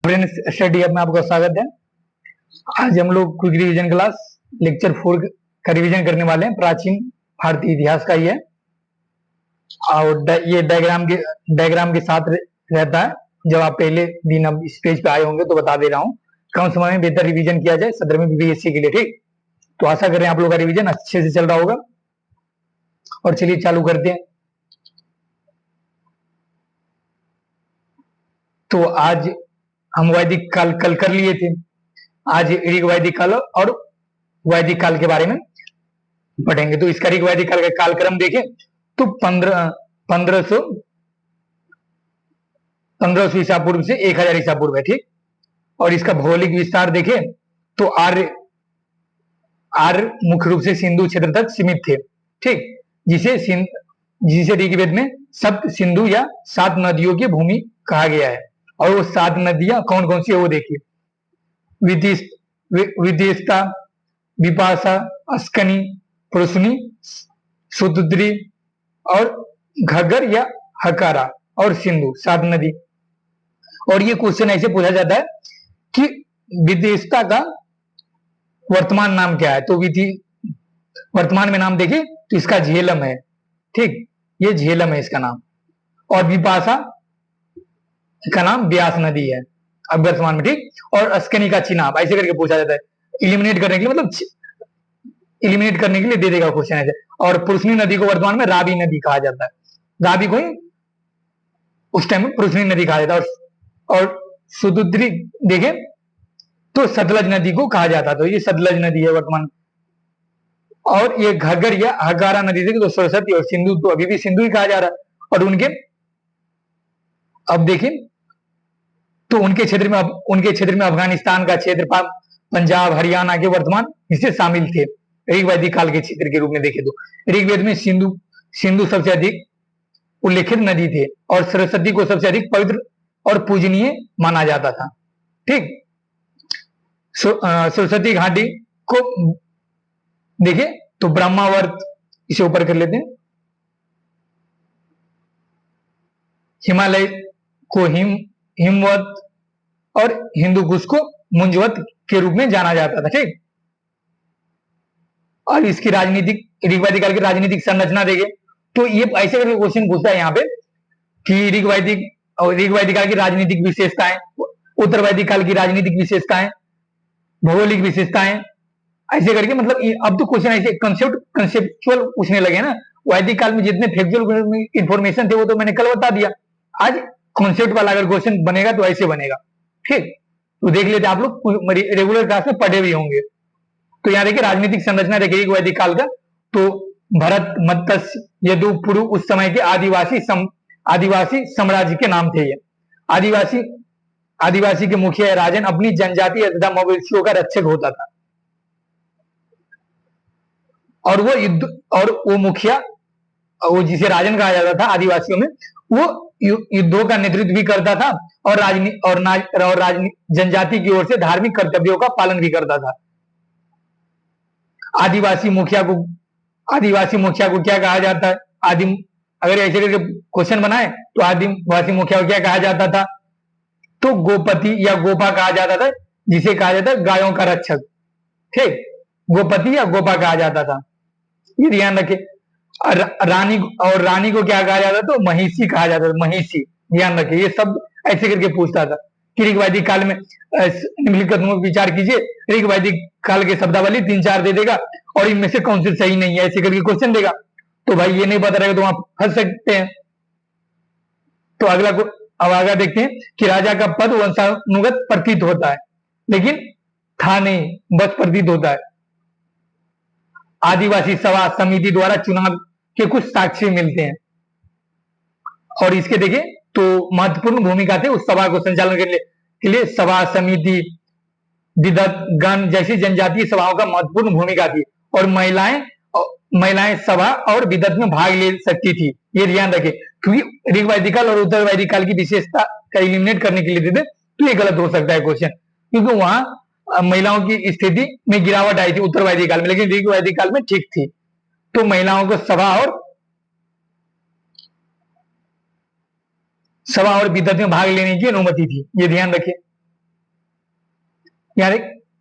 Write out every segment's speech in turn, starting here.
Friends, study hub में आपका स्वागत है। आज हम लोग क्विक रिवीजन क्लास लेक्चर 4 का रिवीजन करने वाले हैं। प्राचीन भारतीय इतिहास का ही है और ये डायग्राम के साथ रहता है। जब आप पहले दिन अब इस पेज पे आए होंगे तो बता दे रहा हूँ कम समय में बेहतर रिवीजन किया जाए 17वीं बीपीएससी के लिए। ठीक, तो आशा कर रहे हैं आप लोग का रिवीजन अच्छे से चल रहा होगा। और चलिए चालू करते हैं। तो आज हम वैदिक काल कल कर लिए थे। आज ऋग वैदिक काल और वैदिक काल के बारे में पढ़ेंगे। तो इसका ऋग वैदिक काल का कालक्रम देखें तो 1500 ईसा पूर्व से 1000 ईसा पूर्व है। ठीक, और इसका भौगोलिक विस्तार देखें तो आर्य मुख्य रूप से सिंधु क्षेत्र तक सीमित थे। ठीक, जिसे ऋग्वेद में सप्त सिंधु या 7 नदियों की भूमि कहा गया है। और वो 7 नदियां कौन कौन सी है वो देखिए। विदिशा, विपाशा, अस्कनी, पुरुषनी, सुतुद्री और घग्गर या हकारा और सिंधु, 7 नदी। और ये क्वेश्चन ऐसे पूछा जाता है कि विदिशा का वर्तमान नाम क्या है। तो वर्तमान में नाम देखिए तो इसका झेलम है। ठीक, ये झेलम है इसका नाम। और विपाशा का नाम ब्यास नदी है अब वर्तमान में। ठीक, और अस्कनी का चिनाब, ऐसे करके पूछा जाता है इलिमिनेट करने के लिए, मतलब इलिमिनेट करने के लिए दे देगा क्वेश्चन ऐसे। और पुरुषनी नदी को वर्तमान में रावी नदी कहा जाता है। रावी को ही उस टाइम में पुरुषनी नदी कहा जाता है। और सुदुद्री देखें तो सतलज नदी को कहा जाता है। तो ये सतलज नदी है वर्तमान। और ये घग्गर या हगारा नदी देखिए तो सरस्वती, और सिंधु तो अभी भी सिंधु ही कहा जा रहा है। और उनके अब देखिए तो उनके क्षेत्र में अफगानिस्तान का क्षेत्र, पंजाब, हरियाणा के वर्तमान हिस्से शामिल थे ऋग वैदिक काल के क्षेत्र के रूप में देखें तो। ऋग्वेद में सिंधु सबसे अधिक उल्लेखित नदी थे और सरस्वती को सबसे अधिक पवित्र और पूजनीय माना जाता था। ठीक, सरस्वती घाटी को देखें तो ब्रह्मावर्त, इसे ऊपर कर लेते हैं, हिमालय को हिमवत और हिंदू कुश को मुंजवत के रूप में जाना जाता था। ठीक, और इसकी ऋग वैदिक काल की राजनीतिक संरचना देखें तो ये ऐसे करके क्वेश्चन पूछता है यहाँ पे कि ऋग वैदिक काल की राजनीतिक विशेषताएं, उत्तर वैदिक काल की राजनीतिक विशेषताएं, भौगोलिक विशेषताएं, ऐसे करके। मतलब अब तो क्वेश्चन ऐसे कंसेप्चुअल पूछने लगे ना। वैदिक काल में जितने फैक्चुअल इंफॉर्मेशन थे वो तो मैंने कल बता दिया। आज कॉन्सेप्ट वाला अगर क्वेश्चन बनेगा तो ऐसे बनेगा। ठीक, तो देख लेते आप लोग रेगुलर क्लास में पढ़े भी होंगे। तो यहाँ देखिए राजनीतिक संरचना देखिए वैदिक काल का। तो भरत, मत्स्य, यदु, पुरु उस समय के आदिवासी साम्राज्य के नाम थे। ये आदिवासी के मुखिया राजन अपनी जनजाति तथा मवेशियों का रक्षक होता था। और वो मुखिया, वो जिसे राजन कहा जाता था आदिवासियों में, वो युद्धों का नेतृत्व भी करता था और जनजाति की ओर से धार्मिक कर्तव्यों का पालन भी करता था। आदिवासी मुखिया को क्या कहा जाता है? अगर ऐसे करके क्वेश्चन बनाए तो आदिवासी मुखिया को क्या कहा जाता था? तो गोपति या गोपा कहा जाता था, जिसे कहा जाता है गायों का रक्षक। ठीक, गोपति या गोपा कहा जाता था, ये ध्यान रखें। रानी को क्या कहा जाता? तो महिषी कहा जाता था, महिषी, ध्यान रखें। ये सब ऐसे करके पूछता था कि ऋग वैदिक काल में निम्नलिखित कथनों पर विचार कीजिए। ऋग वैदिक काल के शब्दावली 3-4 दे देगा और इनमें से कौन से सही नहीं है, ऐसे करके क्वेश्चन देगा। तो भाई ये नहीं पता रहेगा तो आप फंस सकते हैं। तो अब आगे देखते हैं कि राजा का पद वंशानुगत प्रतीत होता है, लेकिन था नहीं, बस प्रतीत होता है। आदिवासी सभा समिति द्वारा चुनाव के कुछ साक्ष्य मिलते हैं। और इसके देखें तो महत्वपूर्ण भूमिका थे उस सभा को संचालन करने के लिए सभा समिति, विदत गण जैसी जनजातीय सभाओं का महत्वपूर्ण भूमिका थी। और महिलाएं सभा और विदत में भाग ले सकती थी, ये ध्यान रखें। क्योंकि ऋग वैदिक काल और उत्तर वैदिक काल की विशेषता का एलिमिनेट करने के लिए देते तो ये गलत हो सकता है क्वेश्चन, क्योंकि वहां महिलाओं की स्थिति में गिरावट आई थी उत्तर वैदिक काल में, लेकिन ऋग वैदिक काल में ठीक थी। तो महिलाओं को सभा और विदत में भाग लेने की अनुमति थी, ये ध्यान रखें। यानी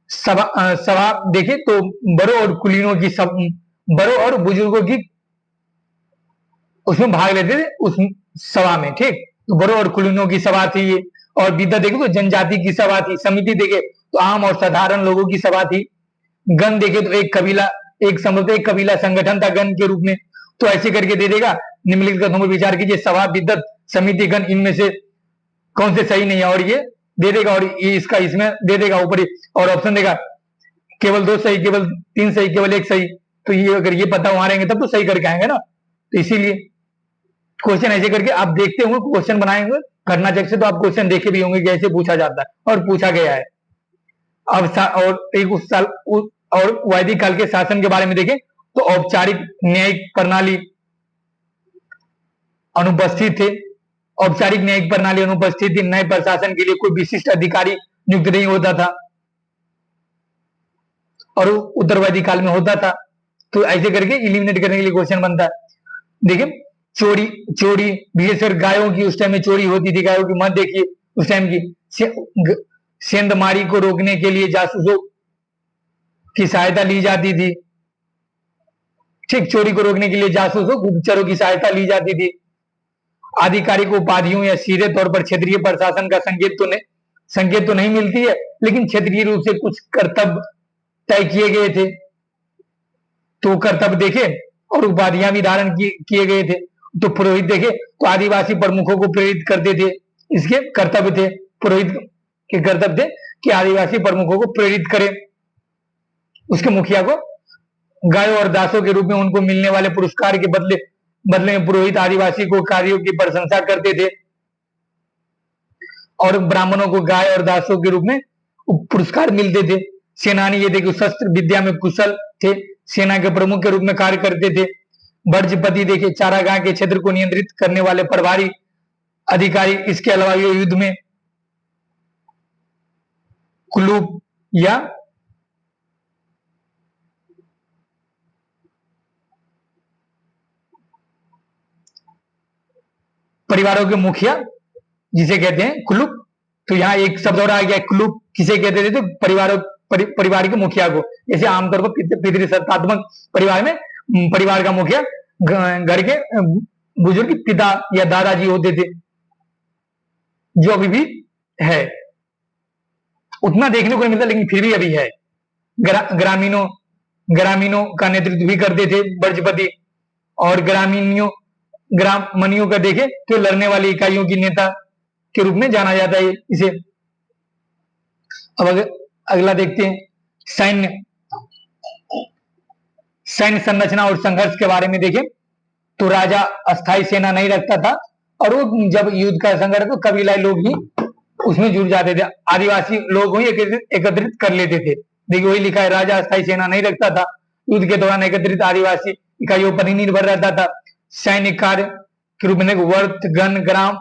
सभा देखे तो बड़ों और कुलीनों की सब बड़ों और बुजुर्गों की उसमें भाग लेते थे उस सभा में, ठीक। तो बड़ों और कुलीनों की सभा थी ये। और विद्या देखे तो जनजाति की सभा थी। समिति देखे तो आम और साधारण लोगों की सभा थी। गण देखे तो एक कबीला, एक समूह, एक कबीला संगठन था गण के रूप में। तो ऐसे करके दे देगा। निम्नलिखित कथनों पर विचार कीजिए, सभा, विद्वत, समिति, गण, इनमें से कौन से सही नहीं है, और ये दे देगा, और ये इसका इसमें दे देगा ऊपर ही, और ऑप्शन देगा केवल 2 सही, केवल 3 सही, केवल 1 सही। तो ये अगर ये पता वहां रहेंगे तब तो सही करके आएंगे ना। तो इसीलिए क्वेश्चन ऐसे करके आप देखते होंगे, क्वेश्चन बनाएंगे घटना चेक से, तो आप क्वेश्चन देखे भी होंगे कैसे पूछा जाता है और पूछा गया है। अब और एक उस साल और वैदिक काल के शासन के बारे में देखें तो औपचारिक न्यायिक प्रणाली अनुपस्थित थे। औपचारिक न्यायिक प्रणाली अनुपस्थित थी। न्याय प्रशासन के लिए कोई विशिष्ट अधिकारी नियुक्त नहीं होता था और उत्तरवादी काल में होता था। तो ऐसे करके इलिमिनेट करने के लिए क्वेश्चन बनता है। देखिए चोरी विशेषकर गायों की उस टाइम में चोरी होती थी। गायों की मत देखिए उस टाइम की। सेंधमारी को रोकने के लिए जासूसों की सहायता ली जाती थी, ठीक। चोरी को रोकने के लिए जासूसों, गुप्तचरों की सहायता ली जाती थी। आधिकारिक उपाधियों या सीधे तौर पर क्षेत्रीय प्रशासन का संकेत तो नहीं मिलती है, लेकिन क्षेत्रीय रूप से कुछ कर्तव्य तय किए गए थे। तो कर्तव्य देखे और उपाधियां भी धारण किए गए थे। तो पुरोहित देखे तो आदिवासी प्रमुखों को प्रेरित करते थे, इसके कर्तव्य थे। पुरोहित के कर्तव्य थे कि आदिवासी प्रमुखों को प्रेरित करें। उसके मुखिया को गायों और दासों के रूप में उनको मिलने वाले पुरस्कार के बदले में पुरोहित आदिवासी को कार्यों की प्रशंसा करते थे, और ब्राह्मणों को गाय और दासों के रूप में पुरस्कार मिलते थे। सेनानी ये देखिए शस्त्र विद्या में कुशल थे, सेना के प्रमुख के रूप में कार्य करते थे। वर्जपति देखिए चारागाह के क्षेत्र को नियंत्रित करने वाले प्रभारी अधिकारी। इसके अलावा ये युद्ध में कुलूप या परिवारों के मुखिया जिसे कहते हैं कुलूप। तो यहाँ एक शब्द और आ गया, कुलूप किसे कहते थे, तो परिवार के मुखिया को। जैसे आमतौर पर पितृसत्तात्मक परिवार में परिवार का मुखिया घर के बुजुर्ग पिता या दादाजी होते थे, जो अभी भी है। उतना देखने को नहीं मिलता लेकिन फिर भी अभी है। ग्रामीणों का नेतृत्व भी करते थे वर्जपति। और ग्रामणियों का देखे तो लड़ने वाली इकाइयों की नेता के रूप में जाना जाता है इसे। अब अगला देखते हैं सैन्य संरचना और संघर्ष के बारे में देखें तो राजा अस्थायी सेना नहीं रखता था, और वो जब युद्ध का संघर्ष तो कबीलाई लोग ही उसमें जुड़ जाते थे। आदिवासी लोग ही एकत्रित कर लेते थे। देखिए वही लिखा है, राजा अस्थायी सेना नहीं रखता था, युद्ध के दौरान एकत्रित आदिवासी इकाइयों पर ही निर्भर रहता था। सैन्य कार्य के रूप में वर्त, गण, ग्राम,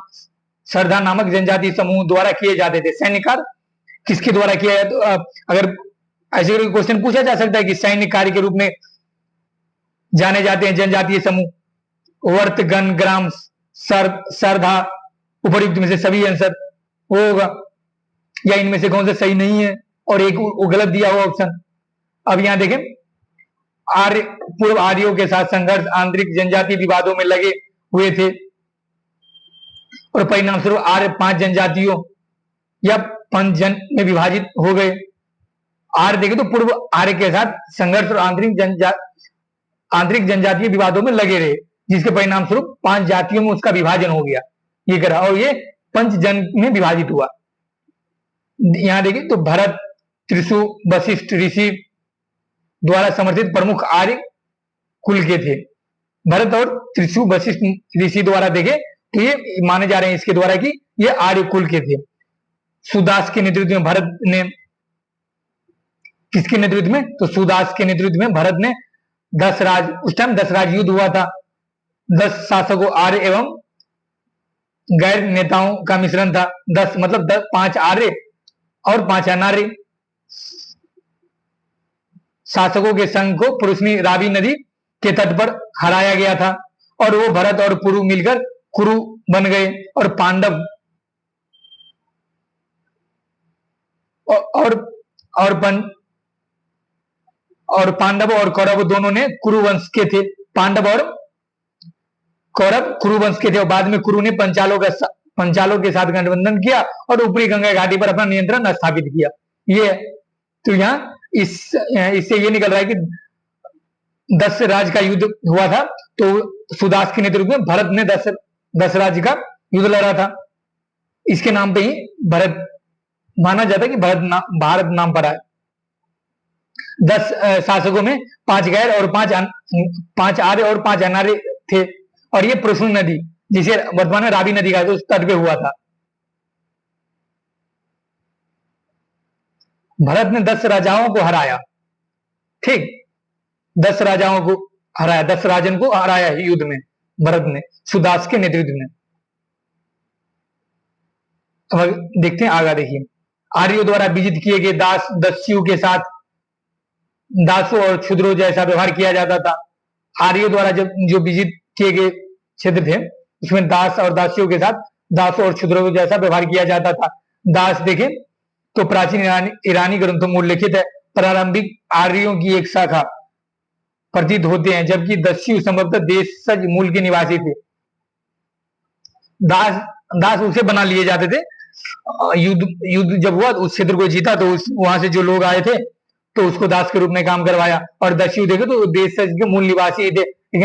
सरदा नामक जनजातीय समूह द्वारा किए जाते थे। सैन्य कार्य किसके द्वारा किया जाए, तो अगर ऐसे क्वेश्चन पूछा जा सकता है कि सैन्य कार्य के रूप में जाने जाते हैं जनजातीय समूह वर्त, गण, ग्राम, सरधा, उपयुक्त में से सभी आंसर होगा, या इनमें से कौन सा सही नहीं है, और एक गलत दिया हुआ ऑप्शन। अब यहां देखें आर्य पूर्व आर्यों के साथ संघर्ष आंतरिक जनजातीय विवादों में लगे हुए थे, और परिणाम स्वरूप आर्य 5 जनजातियों या पंचजन में विभाजित हो गए। आर्य देखें तो पूर्व आर्य के साथ संघर्ष और आंतरिक जनजातीय विवादों में लगे रहे, जिसके परिणाम स्वरूप 5 जातियों में उसका विभाजन हो गया, ये करा, और ये पंचजन में विभाजित हुआ। यहां देखिए तो भरत, त्रिशु, वशिष्ठ ऋषि द्वारा समर्थित प्रमुख आर्य कुल के थे। भरत और त्रिशु वशिष्ठ ऋषि द्वारा देखे तो ये माने जा रहे हैं इसके द्वारा कि ये आर्य कुल के थे। सुदास के नेतृत्व में भरत ने, किसके नेतृत्व में, तो सुदास के नेतृत्व में भरत ने 10 राज, उस टाइम 10 राज युद्ध हुआ था। 10 शासकों आर्य एवं गैर नेताओं का मिश्रण था। 10 मतलब 5 आर्य और 5 अनार्य शासकों के संघ को पुरुषनी रावी नदी के तट पर हराया गया था, और वो भरत और पुरु मिलकर कुरु बन गए, और पांडव और और और पांडव और कौरव दोनों ने कुरु वंश के थे। पांडव और कौरव कुरु वंश के थे और बाद में कुरु ने पंचालों के साथ गठबंधन किया और ऊपरी गंगा घाटी पर अपना नियंत्रण स्थापित किया। ये तो यहाँ इससे ये निकल रहा है कि 10 राज्य का युद्ध हुआ था, तो सुदास के नेतृत्व में भरत ने 10 राज्य का युद्ध लड़ा था। इसके नाम पे ही भरत माना जाता है कि भारत नाम पड़ा है। 10 शासकों में 5 गैर और 5 आर्य और 5 अनार्य थे और ये प्रसून नदी, जिसे वर्तमान में रावी नदी का उस तट पे हुआ था। भरत ने 10 राजाओं को हराया, ठीक, 10 राजाओं को हराया, 10 राजन को हराया युद्ध में भरत ने सुदास के नेतृत्व में। अब देखते हैं आगे, देखिए आर्यों द्वारा विजित किए गए दास दस्युओं के साथ दासों और क्षुद्रों जैसा व्यवहार किया जाता था। आर्यों द्वारा जो विजित किए गए क्षेत्र थे उसमें दास और दासियों के साथ दासों और क्षुद्रों जैसा व्यवहार किया जाता था। दास देखें तो प्राचीन ईरानी ग्रंथों में उल्लेखित है, प्रारंभिक आर्यों की एक शाखा प्रतीत होते हैं, जबकि दस्यु संभवतः देशज मूल के निवासी थे। दास उसे बना लिए जाते थे, युद्ध जब हुआ उस क्षेत्र को जीता तो वहां से जो लोग आए थे तो उसको दास के रूप में काम करवाया। और दस्यु देखे तो देशज के मूल निवासी थे, लेकिन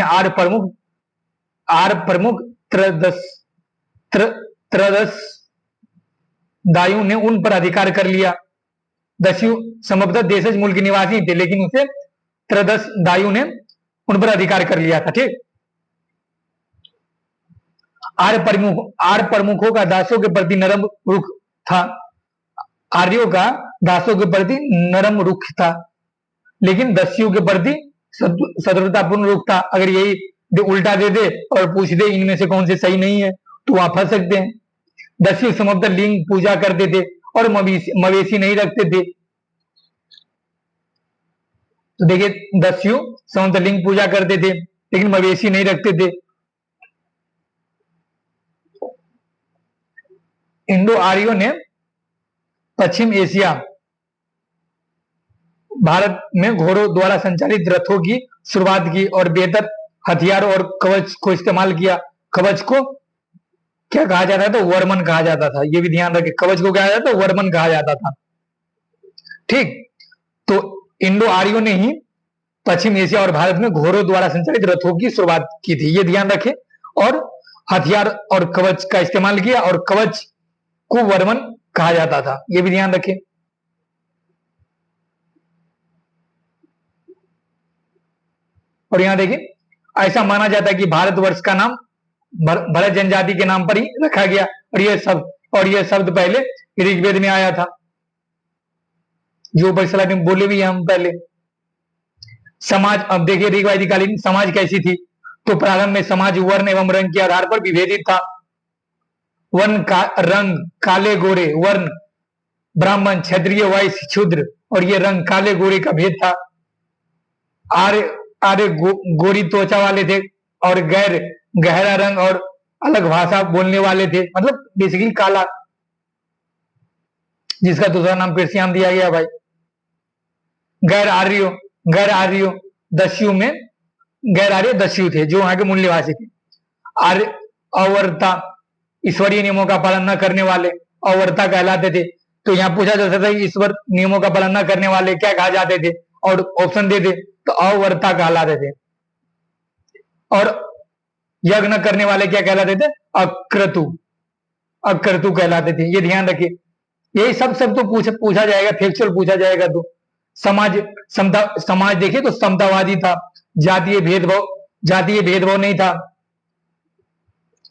आर प्रमुख त्रयोदश दायु ने उन पर अधिकार कर लिया। दस्यु संभवतः देशज मूल के निवासी थे, लेकिन उसे त्रयोदश दायु ने उन पर अधिकार कर लिया था, ठीक। आर प्रमुखों का दासों के प्रति नरम रुख था, आर्यों का दासों के प्रति नरम रुख था, लेकिन दस्यु के प्रति शत्रुतापूर्ण रुख था। अगर यही उल्टा दे दे और पूछ दे इनमें से कौन से सही नहीं है तो वहां फंस सकते हैं। दस्यु संभवतः लिंग पूजा करते थे और मवेशी नहीं रखते थे। तो देखिए दस्यु संभवतः लिंग पूजा करते थे लेकिन मवेशी नहीं रखते थे। इंडो आर्यों ने पश्चिम एशिया भारत में घोड़ों द्वारा संचालित रथों की शुरुआत की और बेहतर हथियारों और कवच को इस्तेमाल किया। कवच को क्या कहा जाता था? वर्मन कहा जाता था। ये भी ध्यान रखें, कवच को क्या जाता था? वर्मन कहा जाता था, ठीक। तो इंडो आर्यों ने ही पश्चिम एशिया और भारत में घोड़ों द्वारा संचालित रथों की शुरुआत की थी, ये ध्यान रखें। और हथियार और कवच का इस्तेमाल किया और कवच को वर्मन कहा जाता था, ये भी ध्यान रखें। और यहां देखिए ऐसा माना जाता है कि भारतवर्ष का नाम भरत जनजाति के नाम पर ही रखा गया और यह शब्द पहले ऋग्वेद में आया था, जो ऊपर स्लाइड में बोले भी हम पहले। समाज, अब देखिए ऋग्वेदिक कालीन समाज कैसी थी? तो प्रारंभ में समाज वर्ण एवं रंग के आधार पर विभेदित था। वर्ण का रंग काले गोरे वर्ण, ब्राह्मण, क्षत्रिय, वैश्य, शूद्र, और ये रंग काले गोरे का भेद था। आर्य गोरी त्वचा वाले थे और गैर गहरा रंग और अलग भाषा बोलने वाले थे, मतलब बेसिकली काला, जिसका दूसरा नाम पेर्सियान दिया गया भाई। गैर आर्यो दस्यु में गैर आर्य दस्यु थे जो वहां के मूल निवासी थे। आर्य अवर्ता, ईश्वरीय नियमों का पालन न करने वाले अवर्ता कहलाते थे। तो यहाँ पूछा जा सकता है ईश्वर नियमों का पालन न करने वाले क्या कहा जाते थे, और ऑप्शन दे दे तो अवर्ता कहलाते थे। और यज्ञ न करने वाले क्या कहलाते थे? अक्रतु कहलाते थे, ये ध्यान रखिए। यही सब तो पूछा जाएगा, फैक्चुअल पूछा जाएगा। तो समाज देखिए तो समतावादी था, जातीय भेदभाव नहीं था।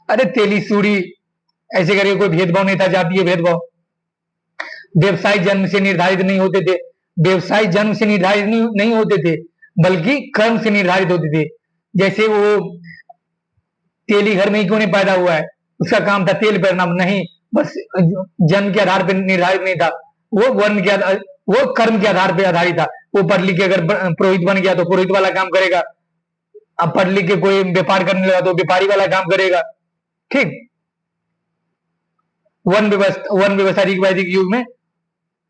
अरे तेली सूरी ऐसे करके कोई भेदभाव नहीं था, जातीय भेदभाव। व्यवसाय जन्म से निर्धारित नहीं होते थे, व्यवसाय जन्म से निर्धारित नहीं होते थे बल्कि कर्म से निर्धारित होते थे। जैसे वो तेली घर में ही क्यों नहीं पैदा हुआ है, उसका काम था तेल पेरना, नहीं, बस जन्म के आधार पर निर्धारित नहीं था, वो वर्ण के आधार, वो कर्म के आधार पर आधारित था। वो पढ़ लिख के अगर पुरोहित बन गया तो पुरोहित वाला काम करेगा, अब पढ़ लिख के कोई व्यापार करने लगा तो व्यापारी वाला काम करेगा, ठीक। वर्ण व्यवस्था ऋग्वैदिक युग में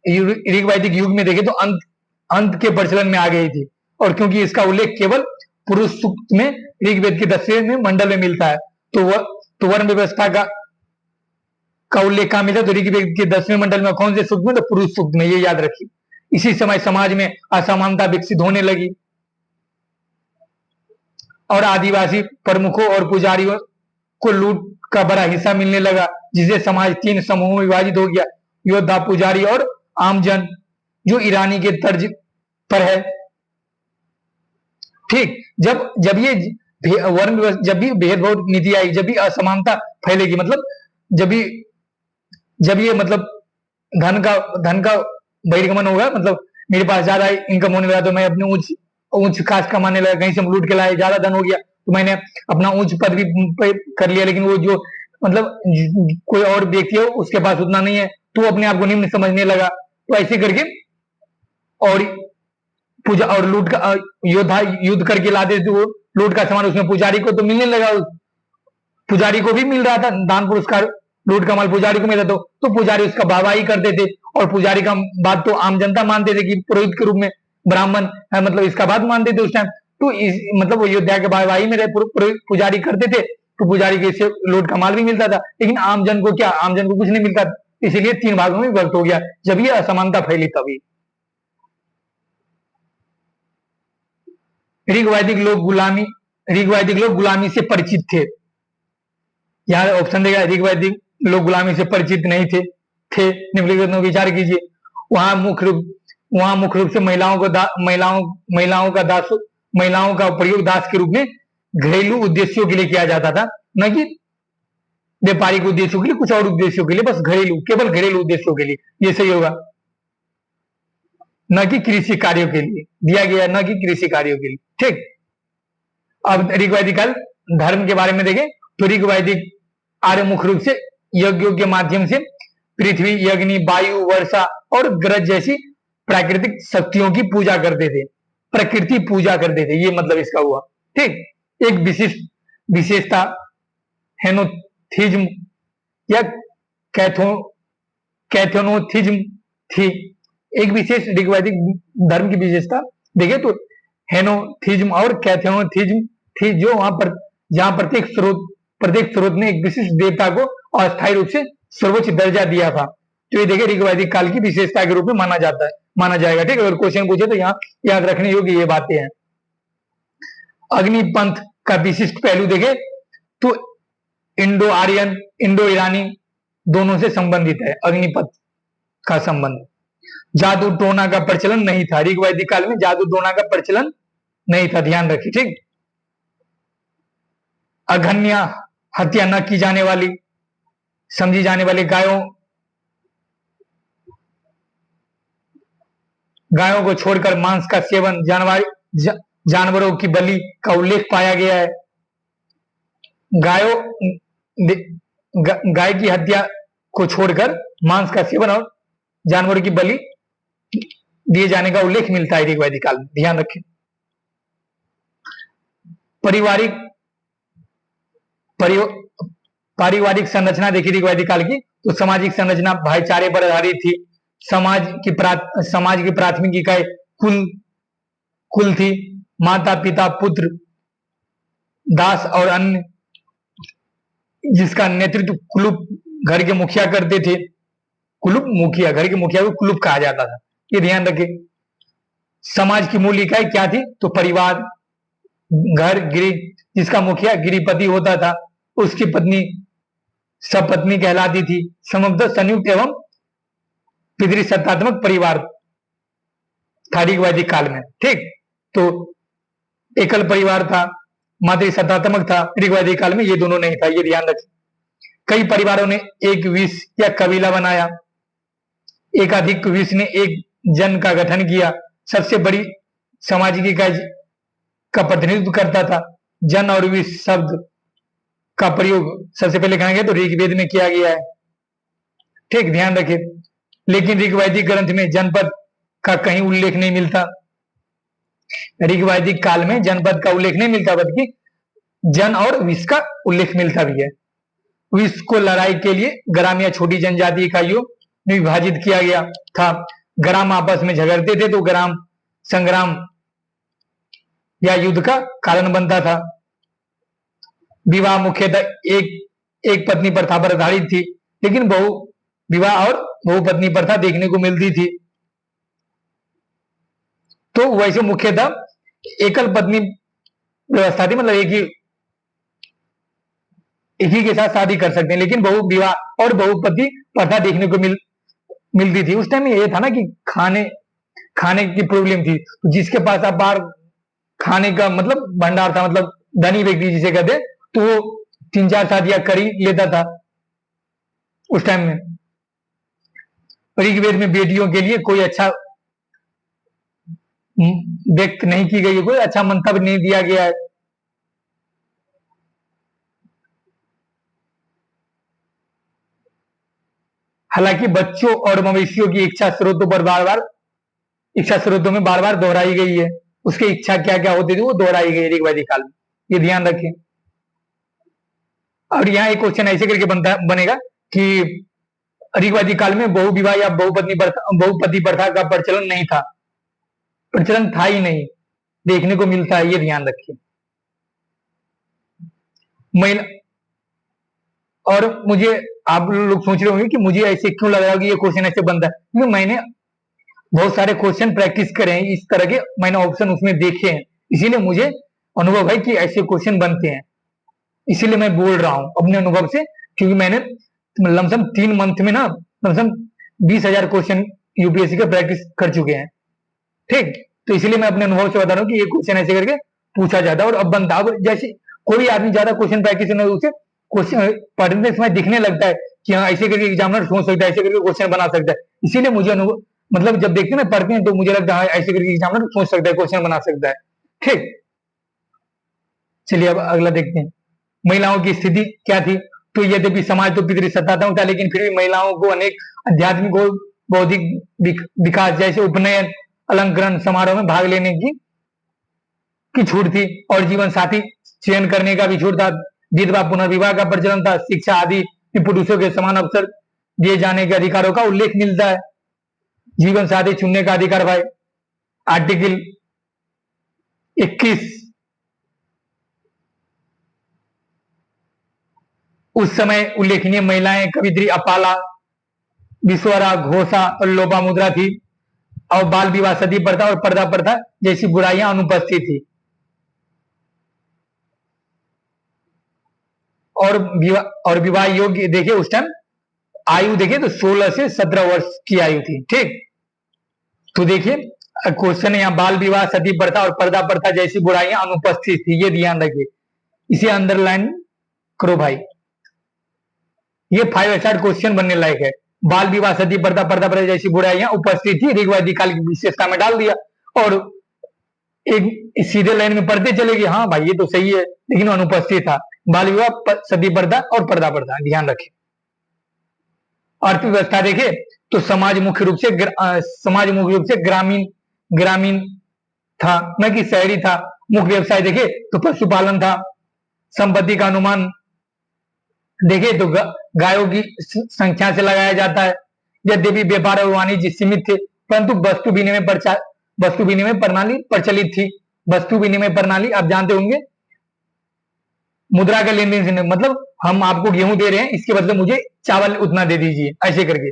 ऋग वैदिक युग में देखें तो अंत अंत के प्रचलन में आ गई थी, और क्योंकि इसका उल्लेख केवल पुरुष सूक्त में ऋग्वेद के 10वें में मंडल में मिलता है, तो वर्ण व्यवस्था का उल्लेख कहां मिलता है? तो ऋग्वेद के 10वें मंडल में। कौन से सूक्त में? तो पुरुष सूक्त में, ये याद रखिए। इसी समय समाज में असमानता विकसित होने लगी और आदिवासी प्रमुखों और पुजारियों को लूट का बड़ा हिस्सा मिलने लगा, जिससे समाज 3 समूहों में विभाजित हो गया, योद्धा, पुजारी और आमजन, जो ईरानी के तर्ज पर है। ठीक, जब ये वर्ण, जब भी भेदभाव नीति आई, जब भी असमानता फैलेगी, मतलब जब ये मतलब धन का बहिर्गमन होगा, मतलब मेरे पास ज्यादा इनकम होने लगा तो मैं अपने उच्च कास्ट कमाने लगा, कहीं से हम लूट के लाए, ज्यादा धन हो गया तो मैंने अपना उच्च पद भी कर लिया, लेकिन वो जो मतलब कोई और व्यक्ति है उसके पास उतना नहीं है, तो वो अपने आप को निम्न समझने लगा। तो ऐसे करके और पूजा और लूट का योद्धा युद्ध करके लाते थे, वो लूट का सामान उसमें पुजारी को तो मिलने लगा, पुजारी को भी मिल रहा था दान पुरस्कार, लूट का माल पुजारी को मिला, तो पुजारी उसका वाहवाही करते थे, और पुजारी का बात तो आम जनता मानते थे कि पुरोहित के रूप में ब्राह्मण है, मतलब इसका बात मानते थे उस टाइम। तो मतलब वो योद्धा के वाहवाही में पुजारी करते थे, तो पुजारी के इससे लूट का माल भी मिलता था, लेकिन आमजन को क्या? आमजन को कुछ नहीं मिलता, इसीलिए 3 भागों में विभक्त हो गया, जब ये असमानता फैली तभी। ऋग्वैदिक लोग गुलामी से परिचित थे। यहाँ ऑप्शन देगा, ऋग्वैदिक लोग गुलामी से परिचित नहीं थे। निम्नलिखित में विचार कीजिए। वहां मुख्य रूप से महिलाओं का प्रयोग दास के रूप में घरेलू उद्देश्यों के लिए किया जाता था, न कि व्यापारिक उद्देश्यों के लिए, कुछ और उद्देश्यों के लिए, बस केवल घरेलू उद्देश्यों के लिए, ये सही होगा। न कि कृषि कार्यों के लिए दिया गया, न कि कृषि कार्यों के लिए। ठीक, अब ऋग्वैदिक काल धर्म के बारे में देखें तो ऋग्वैदिक आर्य मुख्य रूप से यज्ञों के माध्यम से पृथ्वी, अग्नि, वायु, वर्षा और ग्रह जैसी प्राकृतिक शक्तियों की पूजा करते थे, प्रकृति पूजा करते थे, ये मतलब इसका हुआ। ठीक, एक विशेषता हेनोथिज्म या कैथोनोथिज्म थी। एक विशेष ऋग्वैदिक धर्म की विशेषता देखें तो हेनोथिज्म और कैथोनोथिज्म थी, जहां प्रत्येक स्रोत ने एक विशिष्ट देवता को अस्थायी रूप से सर्वोच्च दर्जा दिया था। तो ये देखिए ऋग्वैदिक काल की विशेषता के रूप में माना जाएगा। ठीक, अगर क्वेश्चन पूछे तो यहाँ याद रखने योग्य ये बातें हैं। अग्निपंथ का विशिष्ट पहलू देखें तो इंडो आर्यन, इंडो ईरानी दोनों से संबंधित है अग्निपंथ का संबंध। जादू टोना का प्रचलन नहीं था ऋग्वैदिक काल में, जादू टोना का प्रचलन नहीं था, ध्यान रखिए। ठीक, अघन्य हत्या न की जाने वाली, समझी जाने वाली गायों को छोड़कर मांस का सेवन, जानवरों की बलि का उल्लेख पाया गया है। गाय की हत्या को छोड़कर मांस का सेवन और जानवरों की बलि दिए जाने का उल्लेख मिलता है ऋग्वैदिक काल में, ध्यान रखें। पारिवारिक संरचना देखिए ऋग्वैदिक काल की, तो सामाजिक संरचना भाईचारे पर आधारित थी। समाज की प्राथमिक इकाई कुल थी। माता, पिता, पुत्र, दास और अन्य, जिसका नेतृत्व कुलुप घर के मुखिया करते थे। कुलुप मुखिया, घर के मुखिया को कुलुप कहा जाता था, ये ध्यान रखें। समाज की मूल इकाई क्या थी? तो परिवार, घर, गिरी, जिसका मुखिया गिरिपति होता था, उसकी पत्नी सपत्नी कहलाती थी। समग्र संयुक्त एवं पितृसत्तात्मक परिवार था ऋग्वैदिक काल में। ठीक, तो एकल परिवार था, मातृसत्तात्मक था ऋग्वैदिक काल में, ये दोनों नहीं था, ये ध्यान रखें। कई परिवारों ने एक विष या कबीला बनाया, एकाधिक विष ने एक जन का गठन किया। सबसे बड़ी सामाजिक इकाई का प्रतिनिधित्व करता था। जन और विष शब्द का प्रयोग सबसे पहले कहा गया तो ऋग्वेद में किया गया है। ठीक, ध्यान रखें। लेकिन ऋग्वैदिक ग्रंथ में जनपद का कहीं उल्लेख नहीं मिलता। ऋग्वैदिक काल में जनपद का उल्लेख नहीं मिलता, बल्कि जन और विष का उल्लेख मिलता भी है। विष को लड़ाई के लिए ग्राम या छोटी जनजाति इकाइयों में विभाजित किया गया था। ग्राम आपस में झगड़ते थे तो ग्राम संग्राम या युद्ध का कारण बनता था। विवाह मुख्यतः एक पत्नी प्रथा पर आधारित थी, लेकिन बहु विवाह और बहुपत्नी प्रथा देखने को मिलती थी। तो वैसे मुख्यतः एकल पत्नी व्यवस्था थी, मतलब एक ही के साथ शादी कर सकते हैं, लेकिन बहु विवाह और बहुपति प्रथा देखने को मिलती थी। उस टाइम ये था ना कि खाने की प्रॉब्लम थी, तो जिसके पास अब बाहर खाने का मतलब भंडार था, मतलब धनी व्यक्ति जिसे कहते, तो वो 3-4 शादियां कर ही लेता था उस टाइम में। ऋग्वेद में बेटियों के लिए कोई अच्छा व्यक्त नहीं की गई है, कोई अच्छा मंतव्य नहीं दिया गया है। हालांकि बच्चों और मवेशियों की इच्छा स्रोतों में बार बार दोहराई गई है। उसकी इच्छा क्या क्या होती थी वो दोहराई गई ऋग्वैदिक काल में, ये ध्यान रखें। और यहाँ एक क्वेश्चन ऐसे करके बनेगा कि ऋग्वैदिक काल में बहु विवाह या बहुपति प्रथा का प्रचलन नहीं था, प्रचलन था ही नहीं, देखने को मिलता है, ये ध्यान रखिए। महिला, और मुझे आप लोग सोच रहे होंगे कि मुझे ऐसे क्यों लग रहा है कि ये क्वेश्चन ऐसे बनता है, क्योंकि मैंने बहुत सारे क्वेश्चन प्रैक्टिस करे हैं इस तरह के, मैंने ऑप्शन उसमें देखे हैं, इसीलिए मुझे अनुभव है कि ऐसे क्वेश्चन बनते हैं, इसीलिए मैं बोल रहा हूं अपने अनुभव से। क्योंकि मैंने लमसम 3 मंथ में ना लमसम 20,000 क्वेश्चन यूपीएससी के प्रैक्टिस कर चुके हैं, ठीक। तो इसलिए मैं अपने अनुभव से बता रहा हूँ कि ये क्वेश्चन ऐसे करके पूछा जाता है और अब बनता। अब जैसे कोई आदमी ज्यादा क्वेश्चन प्रैक्टिस करने उसे क्वेश्चन पढ़ने समय दिखने लगता है कि हाँ ऐसे करके एग्जामिनर सोच सकता है, ऐसे करके क्वेश्चन बना सकता है। इसीलिए मुझे अनुभव, मतलब जब देखते हैं ना पढ़ते हैं तो मुझे लगता है ऐसे करके एग्जामिनर सोच सकता है, क्वेश्चन बना सकता है, ठीक। चलिए अब अगला देखते हैं। महिलाओं की स्थिति क्या थी? तो यद्यपि समाज तो पितृसत्तात्मक था, लेकिन फिर भी महिलाओं को अनेक आध्यात्मिक और बौद्धिक विकास जैसे उपनयन, अलंकरण समारोह में भाग लेने की छूट थी, और जीवन साथी चयन करने का भी छूट था। विधवा पुनर्विवाह का प्रचलन था। शिक्षा आदि में पुरुषों के समान अवसर दिए जाने के अधिकारों का उल्लेख मिलता है। जीवन साथी चुनने का अधिकार भाई, आर्टिकल 21। उस समय उल्लेखनीय महिलाएं कवित्री अपाला, विश्वरा घोषा और लोपामुद्रा थी, और बाल विवाह, सती प्रथा और पर्दा प्रथा जैसी बुराइयां अनुपस्थित थी। और विवाह योग्य देखिए उस टाइम आयु देखिए तो 16 से 17 वर्ष की आयु थी, ठीक। तो देखिए क्वेश्चन है यहाँ, बाल विवाह, सती प्रथा और पर्दा प्रथा जैसी बुराइयां अनुपस्थित थी, ये ध्यान रखिए, इसे अंडरलाइन करो भाई। ये 5 स्टार क्वेश्चन बनने लायक है। बाल विवाह, सती प्रथा, पर्दा प्रथा जैसी बुराइयां उपस्थित थी, ऋग्वैदिक काल की विशेषता में डाल दिया, और एक सीधे लाइन में पढ़ते चले गए, हाँ भाई ये तो सही है, लेकिन अनुपस्थित था। बाल विवाह, सती प्रथा और पर्दा प्रथा, ध्यान रखें। अर्थव्यवस्था देखे तो समाज मुख्य रूप से ग्रामीण था, न कि शहरी था। मुख्य व्यवसाय देखे तो पशुपालन था। संपत्ति का अनुमान देखे तो गायों की संख्या से लगाया जाता है। यद्यपि व्यापार और वाणिज्य सीमित थे, परंतु वस्तु विनिमय प्रणाली प्रचलित थी। वस्तु विनिमय प्रणाली आप जानते होंगे, मुद्रा का लेन देन, मतलब हम आपको गेहूं दे रहे हैं, इसके बदले मुझे चावल उतना दे दीजिए, ऐसे करके।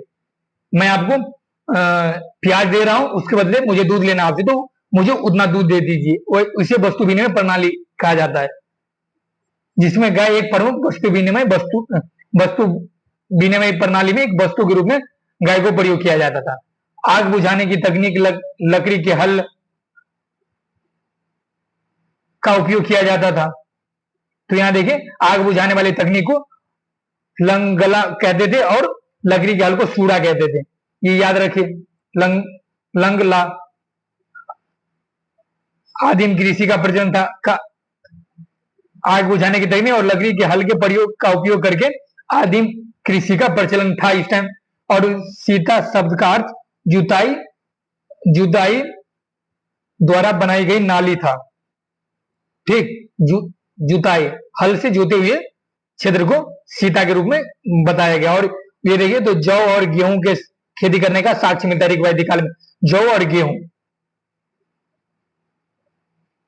मैं आपको प्याज दे रहा हूं, उसके बदले मुझे दूध लेना आपसे, तो मुझे उतना दूध दे दीजिए, इसे वस्तु विनिमय प्रणाली कहा जाता है, जिसमें गाय एक प्रमुख वस्तु विनिमय प्रणाली में एक वस्तु के रूप में गाय को प्रयोग किया जाता था। आग बुझाने की तकनीक, लकड़ी के हल का उपयोग किया जाता था। तो यहां देखिए आग बुझाने वाली तकनीक को लंगला कहते थे और लकड़ी के हल को सूड़ा कहते थे, ये याद रखिए। लंगला आदिम कृषि का प्रचलन था। आग बुझाने की तकनीक और लकड़ी के हल के प्रयोग का उपयोग करके आदिम कृषि का प्रचलन था इस टाइम। और सीता शब्द का अर्थ जुताई द्वारा बनाई गई नाली था, ठीक। जुताई, हल से जोते हुए क्षेत्र को सीता के रूप में बताया गया। और ये देखिए तो जौ और गेहूं के खेती करने का साक्ष्य मिलता है ऋग वैदिक काल में, जौ और गेहूं।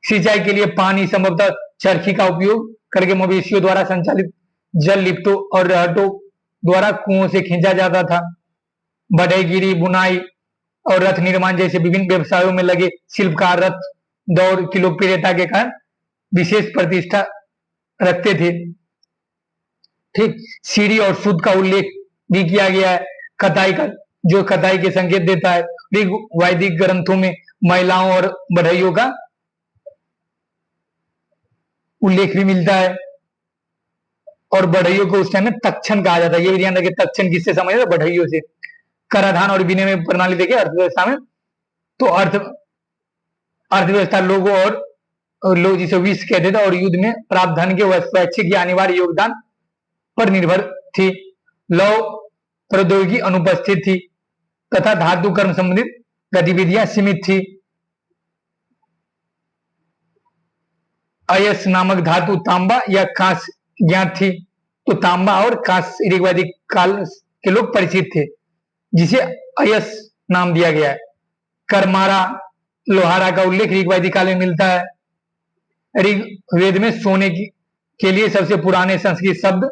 सिंचाई के लिए पानी संभवतः चरखी का उपयोग करके मवेशियों द्वारा संचालित जल लिफ्टों और रहटों द्वारा कुओं से खींचा जाता था। बढ़ईगिरी, बुनाई और रथ निर्माण जैसे विभिन्न व्यवसायों में लगे शिल्पकार रथ दौड़ की लोकप्रियता के कारण विशेष प्रतिष्ठा रखते थे। ठीक, सीढ़ी और सूत का उल्लेख भी किया गया है, कताई का, जो कताई के संकेत देता है। ऋग वैदिक ग्रंथों में महिलाओं और बढ़इयों का उल्लेख भी मिलता है, और बढ़इयों को उस टाइम में तक्षण कहा जाता है। ये भी ध्यान रखिए, तक्षण किससे समझ रहे, बढ़इयों से। कराधान और विनिमय प्रणाली देखिए अर्थव्यवस्था में, तो अर्थव्यवस्था लोगों और लोग जिसे विष कहते थे, और युद्ध में प्राप्त धन के स्वैच्छिक या अनिवार्य योगदान पर निर्भर थी। लौ प्रौद्योगिकी अनुपस्थित थी तथा धातु कर्म संबंधित गतिविधियां सीमित थी। अयस नामक धातु तांबा या कांस ज्ञात थी, तो तांबा और कांस ऋग वैदिक काल के लोग परिचित थे, जिसे अयस नाम दिया गया है। करमारा, लोहारा का उल्लेख ऋग वैदिक काल में मिलता है। ऋग्वेद में सोने के लिए सबसे पुराने संस्कृत शब्द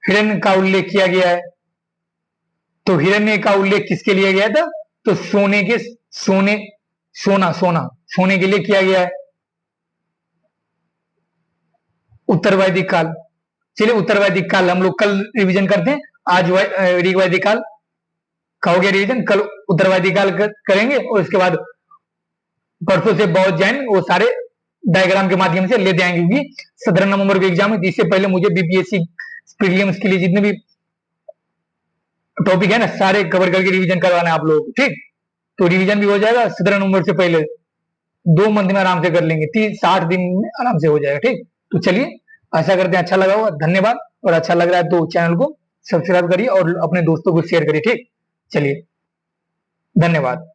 हिरण्य का उल्लेख किया गया है। तो हिरण्य का उल्लेख किसके लिए गया था, तो सोने के लिए किया गया है। उत्तर वैदिक काल, चलिए उत्तर वैदिक काल हम लोग कल रिवीजन करते हैं। आज ऋग वैदिक काल का हो गया रिवीजन, कल उत्तर वैदिक काल करेंगे, और उसके बाद परसों से बौद्ध जैन वो सारे डायग्राम के माध्यम से ले जाएंगे, क्योंकि 17 नवंबर को एग्जाम है। इससे पहले मुझे बीपीएससी प्रीलिम्स के लिए जितने भी टॉपिक है ना, सारे कवर करके रिवीजन करवाना है आप लोगों को। ठीक, तो रिवीजन भी हो जाएगा 17 नवंबर से पहले, 2 मंथ में आराम से कर लेंगे, 60 दिन में आराम से हो जाएगा। ठीक, तो चलिए, आशा करते हैं अच्छा लगा होगा। धन्यवाद, और अच्छा लग रहा है तो चैनल को सब्सक्राइब करिए और अपने दोस्तों को शेयर करिए। ठीक, चलिए, धन्यवाद।